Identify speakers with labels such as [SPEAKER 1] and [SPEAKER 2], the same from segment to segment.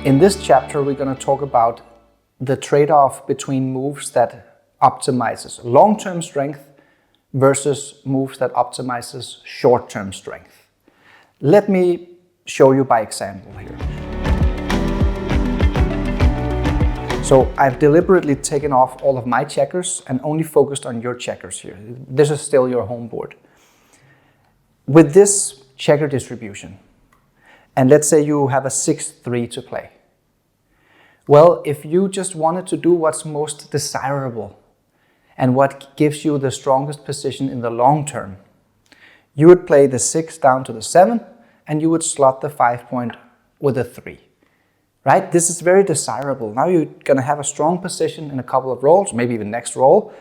[SPEAKER 1] In this chapter, we're going to talk about the trade-off between moves that optimizes long-term strength versus moves that optimizes short-term strength. Let me show you by example here. So I've deliberately taken off all of my checkers and only focused on your checkers here. This is still your home board. With this checker distribution, and let's say you have a 6-3 to play. Well, if you just wanted to do what's most desirable and what gives you the strongest position in the long term, you would play the 6 down to the 7 and you would slot the 5 point with a 3. Right? This is very desirable. Now you're going to have a strong position in a couple of rolls, maybe even next roll,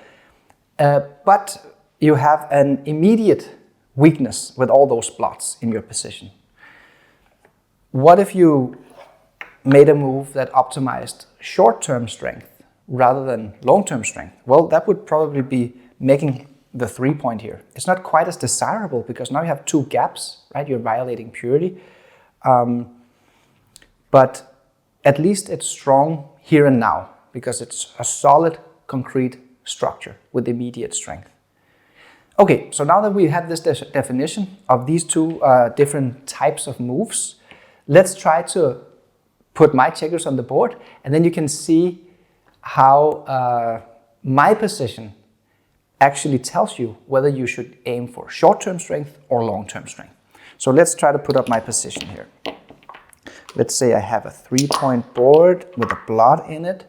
[SPEAKER 1] but you have an immediate weakness with all those slots in your position. What if you made a move that optimized short-term strength rather than long-term strength? Well, that would probably be making the 3 point here. It's not quite as desirable because now you have 2 gaps, right? You're violating purity. But at least it's strong here and now because it's a solid, concrete structure with immediate strength. Okay, so now that we have this definition of these two different types of moves, let's try to put my checkers on the board, and then you can see how my position actually tells you whether you should aim for short-term strength or long-term strength. So let's try to put up my position here. Let's say I have a 3-point board with a blot in it,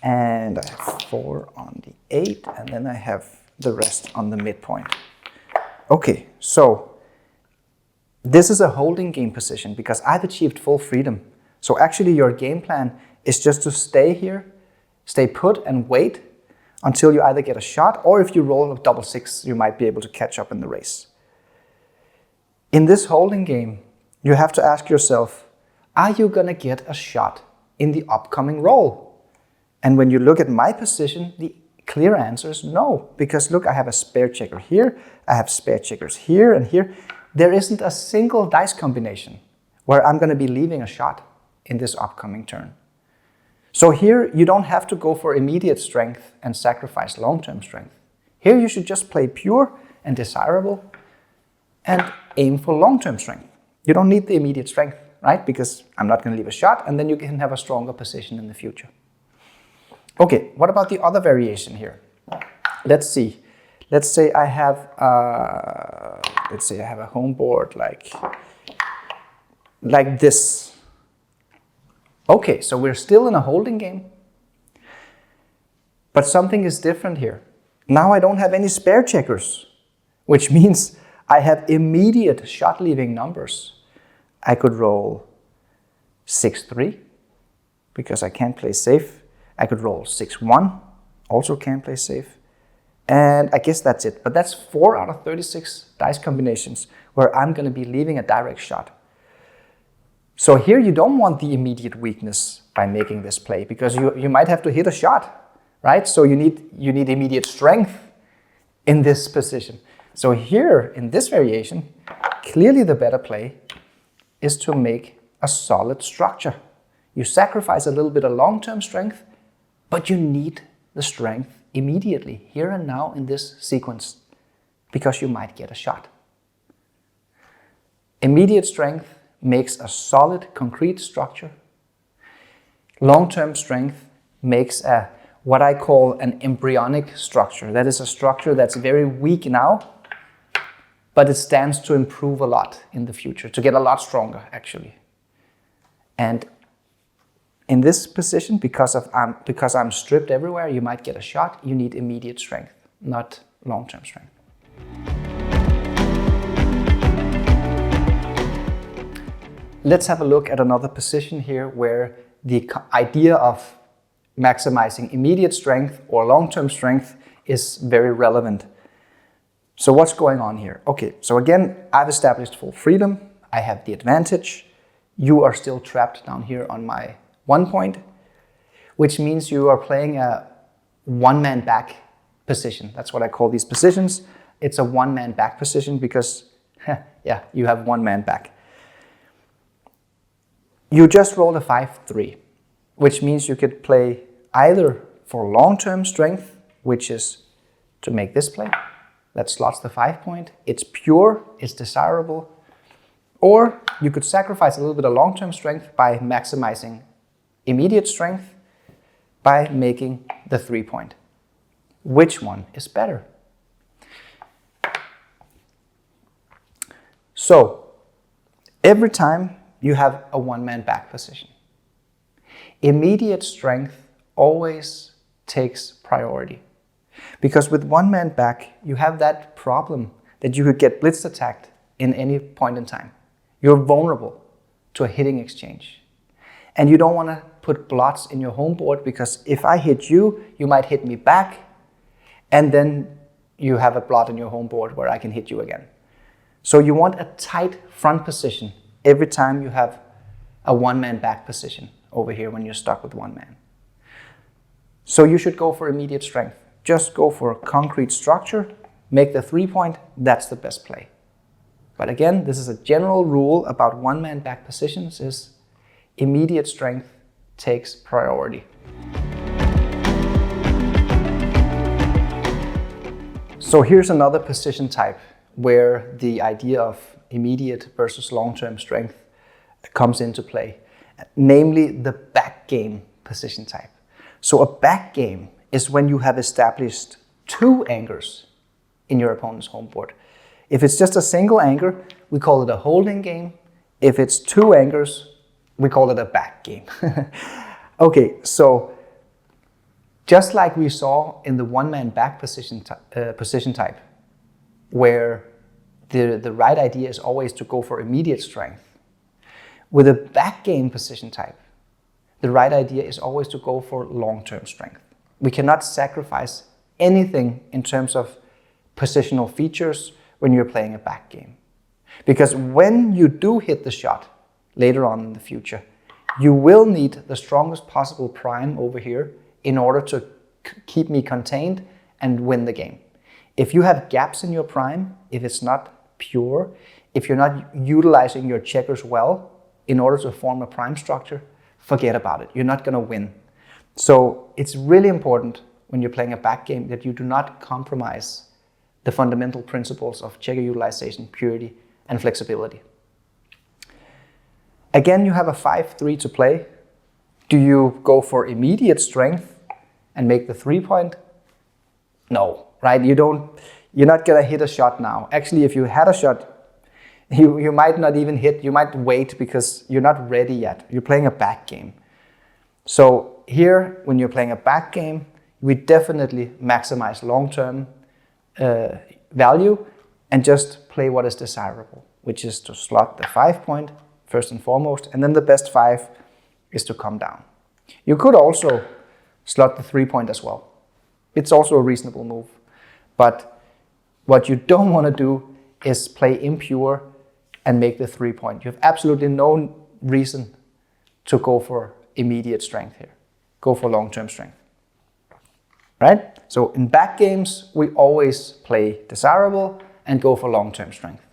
[SPEAKER 1] and I have 4 on the 8, and then I have the rest on the midpoint. Okay, so this is a holding game position because I've achieved full freedom. So actually your game plan is just to stay here, stay put and wait until you either get a shot, or if you roll a double 6, you might be able to catch up in the race. In this holding game, you have to ask yourself, are you going to get a shot in the upcoming roll? And when you look at my position, the clear answer is no, because look, I have a spare checker here, I have spare checkers here and here. There isn't a single dice combination where I'm going to be leaving a shot in this upcoming turn. So here you don't have to go for immediate strength and sacrifice long-term strength. Here you should just play pure and desirable and aim for long-term strength. You don't need the immediate strength, right? Because I'm not going to leave a shot, and then you can have a stronger position in the future. Okay, what about the other variation here? Let's see. Let's say I have a home board like this. Okay, so we're still in a holding game, but something is different here. Now I don't have any spare checkers, which means I have immediate shot leaving numbers. I could roll 6-3 because I can't play safe. I could roll 6-1, also can't play safe. And I guess that's it. But that's 4 out of 36 dice combinations where I'm going to be leaving a direct shot. So here you don't want the immediate weakness by making this play because you might have to hit a shot, right? So you need immediate strength in this position. So here in this variation, clearly the better play is to make a solid structure. You sacrifice a little bit of long-term strength, but you need the strength immediately, here and now in this sequence, because you might get a shot. Immediate strength makes a solid, concrete structure. Long-term strength makes what I call an embryonic structure. That is a structure that's very weak now, but it stands to improve a lot in the future, to get a lot stronger, actually. And in this position, because I'm stripped everywhere, you might get a shot. You need immediate strength, not long-term strength. Let's have a look at another position here where the idea of maximizing immediate strength or long-term strength is very relevant. So what's going on here? Okay, so again, I've established full freedom. I have the advantage. You are still trapped down here on my 1 point, which means you are playing a one-man back position. That's what I call these positions. It's a one-man back position because, yeah, you have one man back. you just rolled a 5-3, which means you could play either for long-term strength, which is to make this play, that slots the 5 point, it's pure, it's desirable, or you could sacrifice a little bit of long-term strength by maximizing immediate strength by making the 3 point. Which one is better? So, every time you have a one-man back position, immediate strength always takes priority. Because with one-man back, you have that problem that you could get blitz attacked in any point in time. You're vulnerable to a hitting exchange. And you don't want to put blots in your home board because if I hit you, you might hit me back, and then you have a blot in your home board where I can hit you again. So you want a tight front position every time you have a one-man back position over here when you're stuck with one man. So you should go for immediate strength. Just go for a concrete structure, make the 3 point, that's the best play. But again, this is a general rule about one-man back positions is immediate strength takes priority. So here's another position type where the idea of immediate versus long-term strength comes into play, namely the backgammon position type. So a backgammon is when you have established 2 anchors in your opponent's home board. If it's just a single anchor, we call it a holding game. If it's 2 anchors, we call it a backgammon. Okay, so just like we saw in the one-man back position type, where the right idea is always to go for immediate strength, with a backgammon position type, the right idea is always to go for long-term strength. We cannot sacrifice anything in terms of positional features when you're playing a backgammon. Because when you do hit the shot later on in the future, you will need the strongest possible prime over here in order to keep me contained and win the game. If you have gaps in your prime, if it's not pure, if you're not utilizing your checkers well in order to form a prime structure, forget about it. You're not going to win. So it's really important when you're playing a backgammon that you do not compromise the fundamental principles of checker utilization, purity, and flexibility. Again, you have a 5-3 to play. Do you go for immediate strength and make the 3 point? No, right? You're not gonna hit a shot now. Actually, if you had a shot, you might not even hit, you might wait because you're not ready yet. You're playing a backgammon. So here, when you're playing a backgammon, we definitely maximize long-term value and just play what is desirable, which is to slot the 5 point first and foremost, and then the best 5 is to come down. You could also slot the 3 point as well. It's also a reasonable move. But what you don't want to do is play impure and make the 3 point. You have absolutely no reason to go for immediate strength here. Go for long-term strength. Right? So in back games, we always play desirable and go for long-term strength.